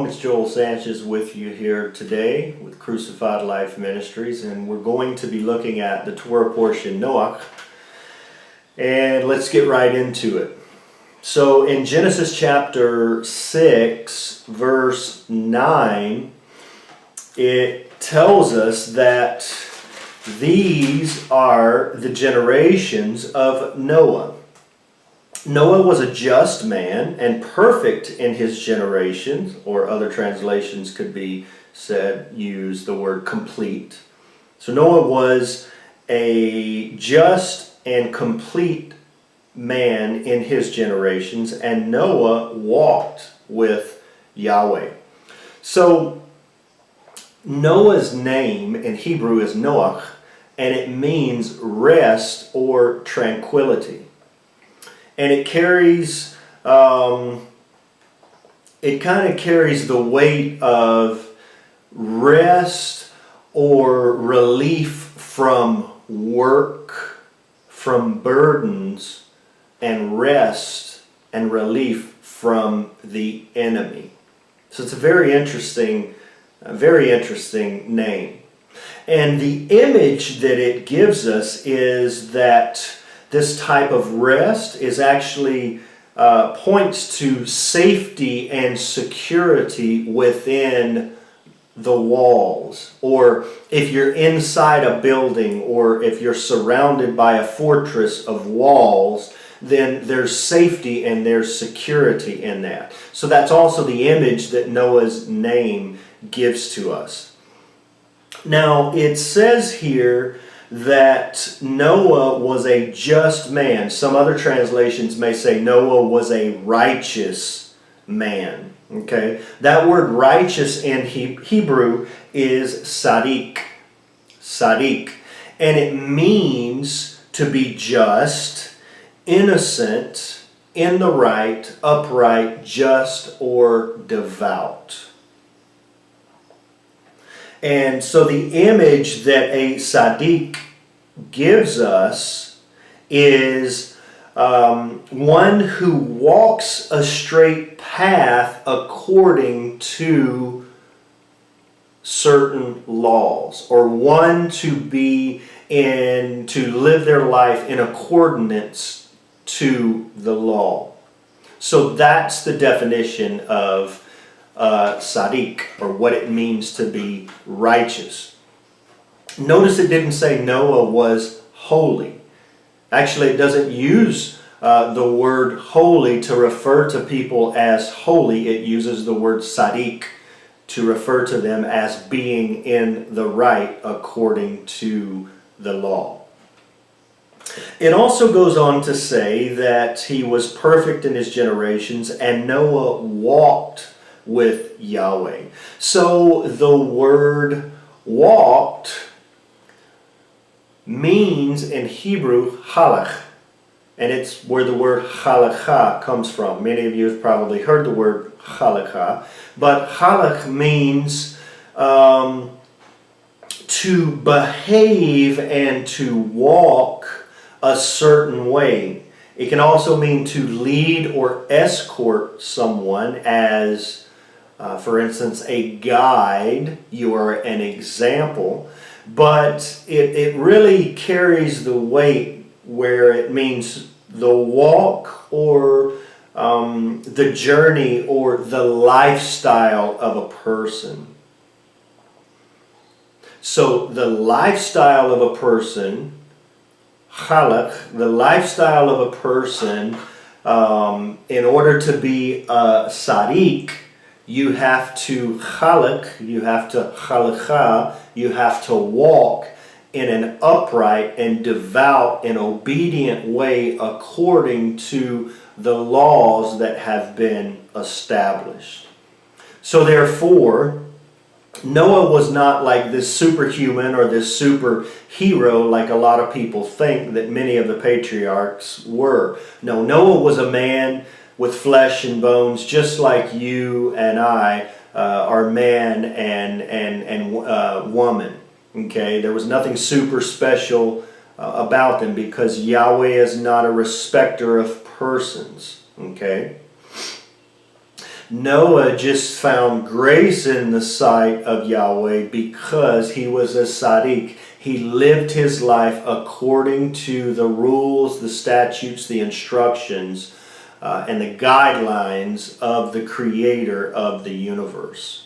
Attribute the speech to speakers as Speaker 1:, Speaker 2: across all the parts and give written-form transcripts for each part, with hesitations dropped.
Speaker 1: It's Joel Sanchez with you here today with Crucified Life Ministries, and we're going to be looking at the Torah portion, Noach, and let's get right into it. So in Genesis chapter 6, verse 9, it tells us that these are the generations of Noah. Noah was a just man and perfect in his generations, or other translations could be said, use the word complete. So Noah was a just and complete man in his generations, and Noah walked with Yahweh. So Noah's name in Hebrew is Noach, and it means rest or tranquility. And it carries, it kind of carries the weight of rest or relief from work, from burdens, and rest and relief from the enemy. So it's a very interesting name. And the image that it gives us is that this type of rest is actually points to safety and security within the walls. Or if you're inside a building, or if you're surrounded by a fortress of walls, then there's safety and there's security in that. So that's also the image that Noah's name gives to us. Now it says here that Noah was a just man. Some other translations may say Noah was a righteous man. Okay, that word righteous in Hebrew is Sadiq. Sadiq. And it means to be just, innocent, in the right, upright, just, or devout. And so the image that a Sadiq gives us is one who walks a straight path according to certain laws, or one to live their life in accordance to the law. So that's the definition of Sadiq, or what it means to be righteous. Notice it didn't say Noah was holy. Actually, it doesn't use the word holy to refer to people as holy. It uses the word Sadiq to refer to them as being in the right according to the law. It also goes on to say that he was perfect in his generations, and Noah walked with Yahweh. So the word walked means in Hebrew halach, and it's where the word halakha comes from. Many of you have probably heard the word halakha, but halach means to behave and to walk a certain way. It can also mean to lead or escort someone as for instance, a guide. You are an example, but it really carries the weight where it means the walk, or the journey, or the lifestyle of a person. So the lifestyle of a person, halach, the lifestyle of a person, in order to be a Sadiq, you have to halak, you have to halakha, you have to walk in an upright and devout and obedient way according to the laws that have been established. So therefore, Noah was not like this superhuman or this superhero like a lot of people think that many of the patriarchs were. No, Noah was a man with flesh and bones, just like you and I are man and woman. Okay, there was nothing super special about them, because Yahweh is not a respecter of persons. Okay. Noah just found grace in the sight of Yahweh because he was a Sadiq. He lived his life according to the rules, the statutes, the instructions, and the guidelines of the Creator of the universe.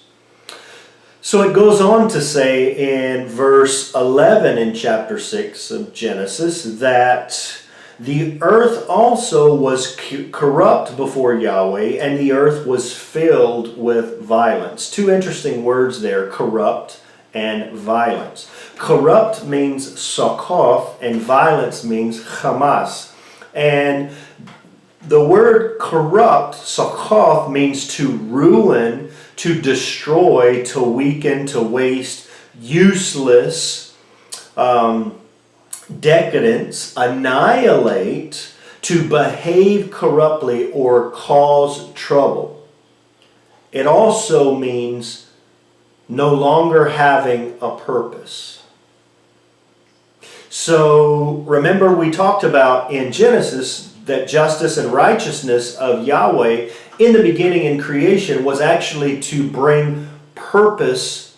Speaker 1: So it goes on to say in verse 11 in chapter 6 of Genesis that the earth also was corrupt before Yahweh, and the earth was filled with violence. Two interesting words there, corrupt and violence. Corrupt means sakoth, and violence means hamas. And the word corrupt, sakoth, means to ruin, to destroy, to weaken, to waste, useless, decadence, annihilate, to behave corruptly or cause trouble. It also means no longer having a purpose. So remember we talked about in Genesis that justice and righteousness of Yahweh in the beginning in creation was actually to bring purpose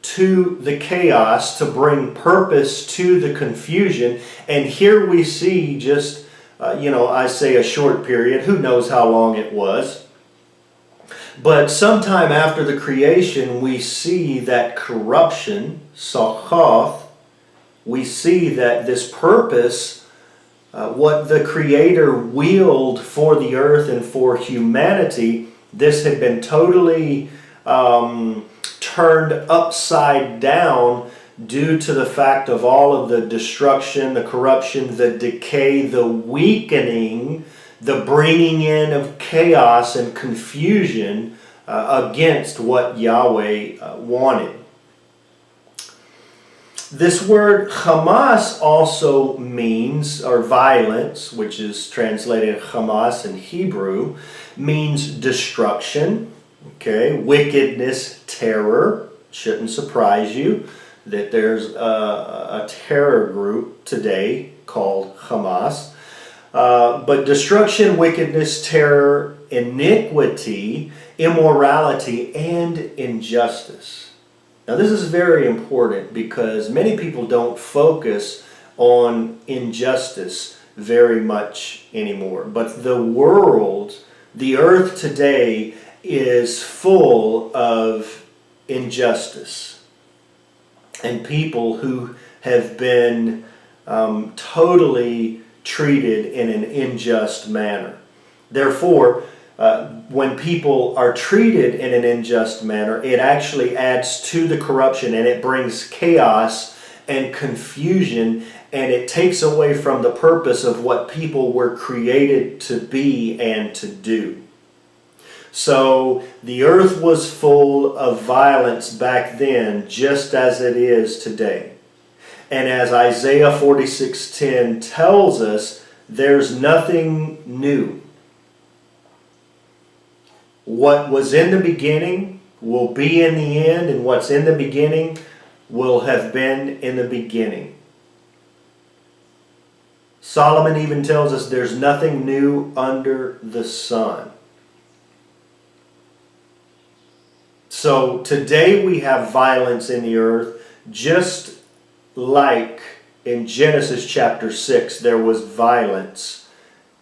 Speaker 1: to the chaos, to bring purpose to the confusion. And here we see just, I say a short period, who knows how long it was. But sometime after the creation, we see that corruption, sakoth, we see that this purpose, what the Creator willed for the earth and for humanity, this had been totally turned upside down due to the fact of all of the destruction, the corruption, the decay, the weakening, the bringing in of chaos and confusion against what Yahweh wanted. This word Hamas also means, or violence, which is translated Hamas in Hebrew, means destruction. Okay, wickedness, terror. Shouldn't surprise you that there's a terror group today called Hamas. But destruction, wickedness, terror, iniquity, immorality, and injustice. Now this is very important because many people don't focus on injustice very much anymore. But the world, the earth today, is full of injustice and people who have been totally treated in an unjust manner. Therefore, when people are treated in an unjust manner, it actually adds to the corruption and it brings chaos and confusion, and it takes away from the purpose of what people were created to be and to do. So the earth was full of violence back then, just as it is today. And as Isaiah 46:10 tells us, there's nothing new. What was in the beginning will be in the end, and what's in the beginning will have been in the beginning. Solomon even tells us there's nothing new under the sun. So today we have violence in the earth, just like in Genesis chapter 6 there was violence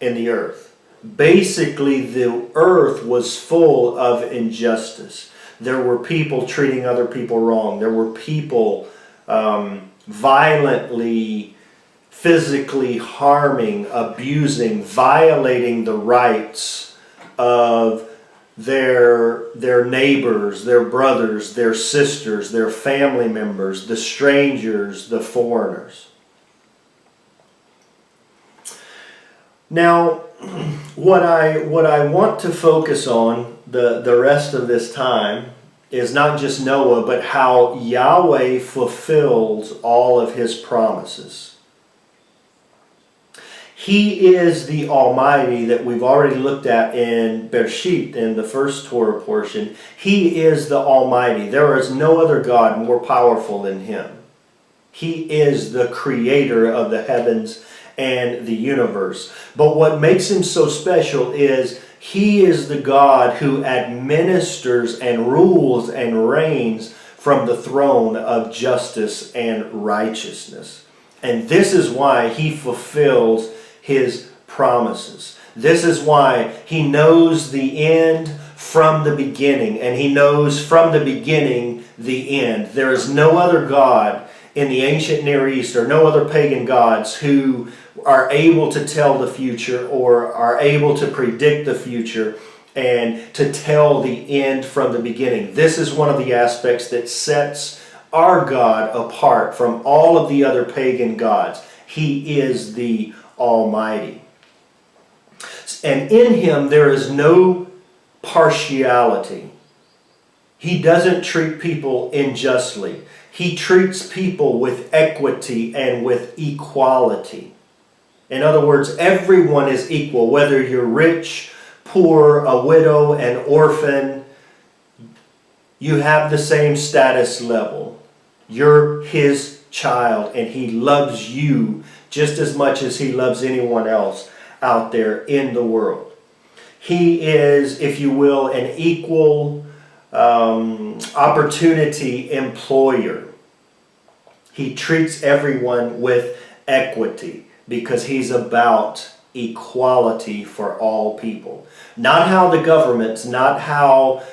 Speaker 1: in the earth. Basically, the earth was full of injustice. There were people treating other people wrong. There were people violently, physically harming, abusing, violating the rights of their neighbors, their brothers, their sisters, their family members, the strangers, the foreigners. Now, what I want to focus on the rest of this time is not just Noah, but how Yahweh fulfills all of His promises. He is the Almighty that we've already looked at in Bereshit, in the first Torah portion. He is the Almighty. There is no other God more powerful than Him. He is the creator of the heavens and the universe. But what makes Him so special is He is the God who administers and rules and reigns from the throne of justice and righteousness. And this is why he fulfills his promises. This is why he knows the end from the beginning, and he knows from the beginning the end. There is no other God in the ancient Near East, or no other pagan gods who are able to tell the future or are able to predict the future and to tell the end from the beginning. This is one of the aspects that sets our God apart from all of the other pagan gods. He is the Almighty. And in him there is no partiality. He doesn't treat people unjustly. He treats people with equity and with equality. In other words, everyone is equal, whether you're rich, poor, a widow, an orphan. You have the same status level. You're his child, and he loves you just as much as he loves anyone else out there in the world. He is, if you will, an equal opportunity employer. He treats everyone with equity because he's about equality for all people. Not how the governments, not how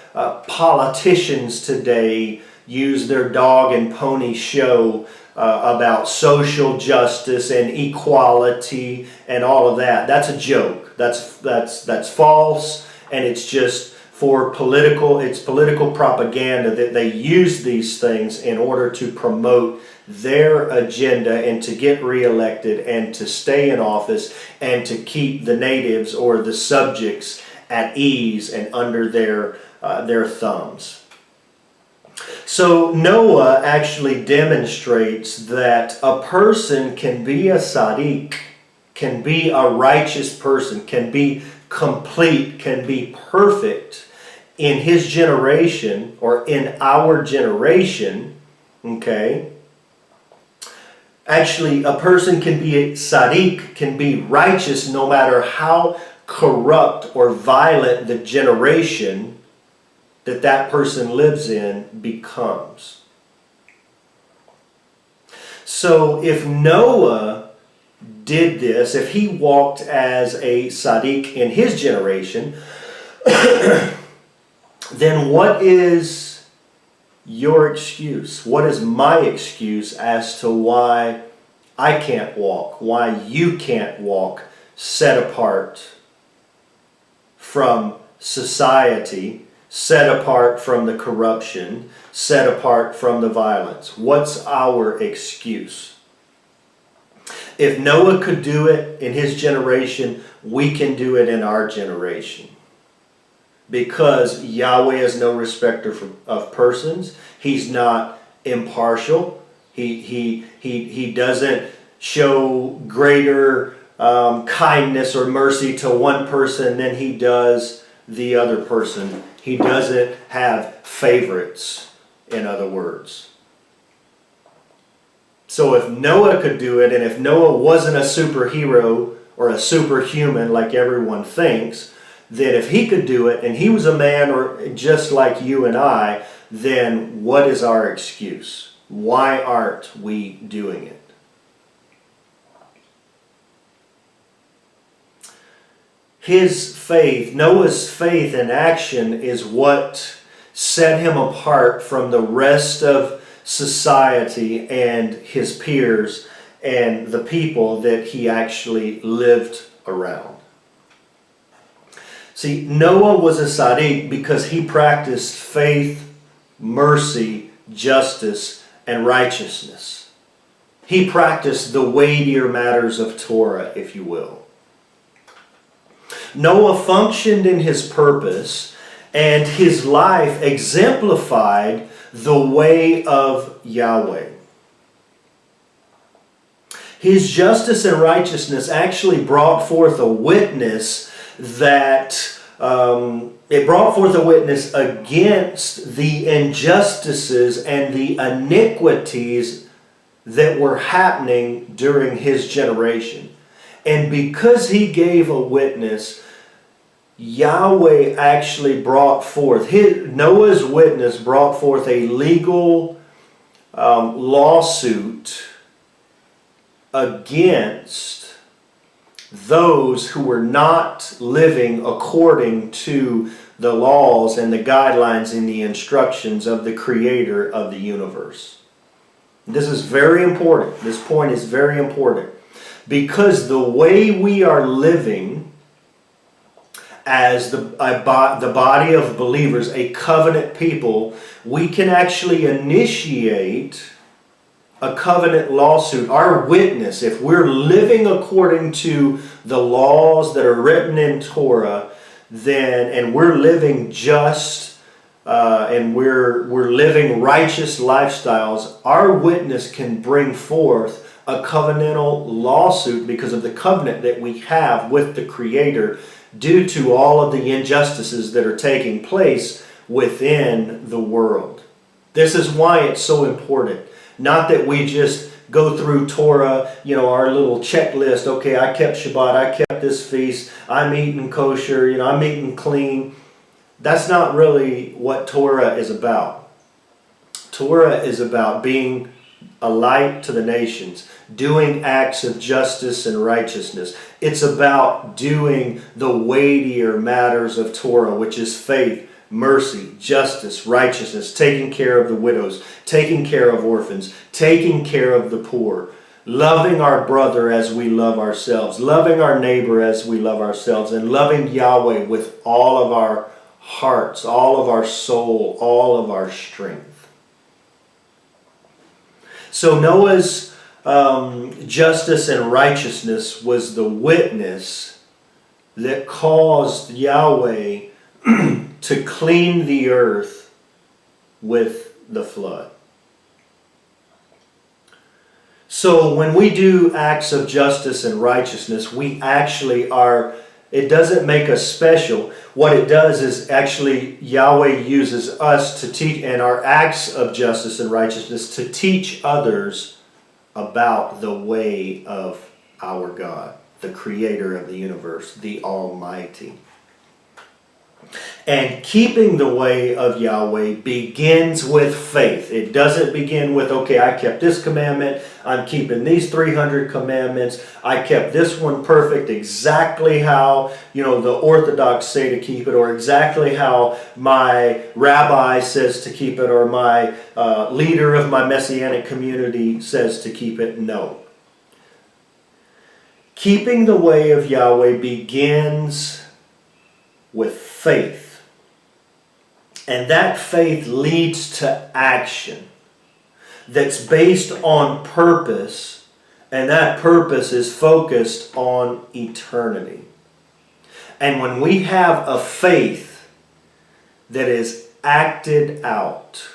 Speaker 1: politicians today use their dog and pony show about social justice and equality and all of that. That's a joke. That's false, and it's just for political propaganda that they use these things in order to promote their agenda and to get reelected and to stay in office and to keep the natives or the subjects at ease and under their thumbs. So Noah actually demonstrates that a person can be a Sadiq, can be a righteous person, can be complete, can be perfect in his generation or in our generation, okay? Actually, a person can be a Sadiq, can be righteous no matter how corrupt or violent the generation that person lives in becomes. So if Noah did this, if he walked as a Sadiq in his generation, then what is your excuse? What is my excuse as to why I can't walk, why you can't walk set apart from society, set apart from the corruption, set apart from the violence? What's our excuse? If Noah could do it in his generation, we can do it in our generation. Because Yahweh is no respecter of persons. He's not impartial. He doesn't show greater kindness or mercy to one person than he does the other person. He doesn't have favorites, in other words. So if Noah could do it, and if Noah wasn't a superhero or a superhuman like everyone thinks, then if he could do it, and he was a man or just like you and I, then what is our excuse? Why aren't we doing it? His faith, Noah's faith and action is what set him apart from the rest of society and his peers and the people that he actually lived around. See, Noah was a Sadiq because he practiced faith, mercy, justice, and righteousness. He practiced the weightier matters of Torah, if you will. Noah functioned in his purpose, and his life exemplified the way of Yahweh. His justice and righteousness actually brought forth a witness against the injustices and the iniquities that were happening during his generation. And because he gave a witness, Yahweh actually brought forth, Noah's witness brought forth a legal lawsuit against those who were not living according to the laws and the guidelines and the instructions of the Creator of the universe. This is very important. This point is very important. Because the way we are living as the body of believers, a covenant people, we can actually initiate a covenant lawsuit. Our witness, if we're living according to the laws that are written in Torah, and we're living just and we're living righteous lifestyles, our witness can bring forth a covenantal lawsuit because of the covenant that we have with the Creator due to all of the injustices that are taking place within the world. This is why it's so important. Not that we just go through Torah, our little checklist. Okay, I kept Shabbat, I kept this feast, I'm eating kosher, I'm eating clean. That's not really what Torah is about. Torah is about being a light to the nations, doing acts of justice and righteousness. It's about doing the weightier matters of Torah, which is faith, mercy, justice, righteousness, taking care of the widows, taking care of orphans, taking care of the poor, loving our brother as we love ourselves, loving our neighbor as we love ourselves, and loving Yahweh with all of our hearts, all of our soul, all of our strength. So Noah's justice and righteousness was the witness that caused Yahweh to clean the earth with the flood. So when we do acts of justice and righteousness, we actually are, it doesn't make us special. What it does is actually Yahweh uses us to teach, and our acts of justice and righteousness to teach others about the way of our God, the Creator of the universe, the Almighty. And keeping the way of Yahweh begins with faith. It doesn't begin with, okay, I kept this commandment, I'm keeping these 300 commandments, I kept this one perfect, exactly how, the Orthodox say to keep it, or exactly how my rabbi says to keep it, or my leader of my Messianic community says to keep it. No. Keeping the way of Yahweh begins with faith. And that faith leads to action that's based on purpose, and that purpose is focused on eternity. And when we have a faith that is acted out,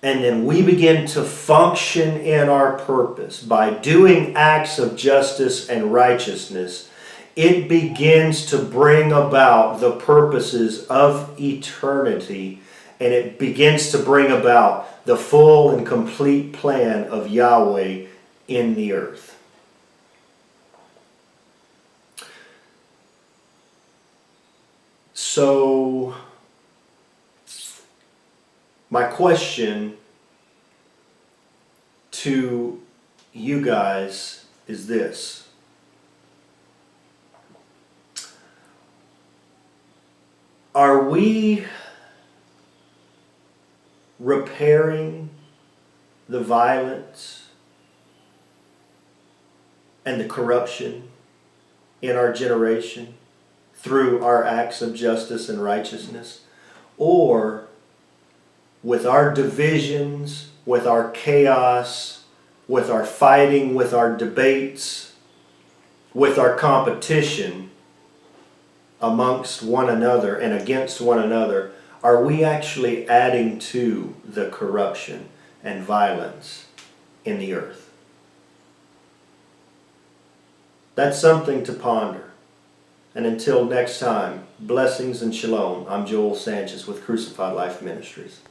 Speaker 1: and then we begin to function in our purpose by doing acts of justice and righteousness, it begins to bring about the purposes of eternity, and it begins to bring about the full and complete plan of Yahweh in the earth. So, my question to you guys is this. Are we repairing the violence and the corruption in our generation through our acts of justice and righteousness? Or with our divisions, with our chaos, with our fighting, with our debates, with our competition amongst one another and against one another, are we actually adding to the corruption and violence in the earth? That's something to ponder. And until next time, blessings and shalom. I'm Joel Sanchez with Crucified Life Ministries.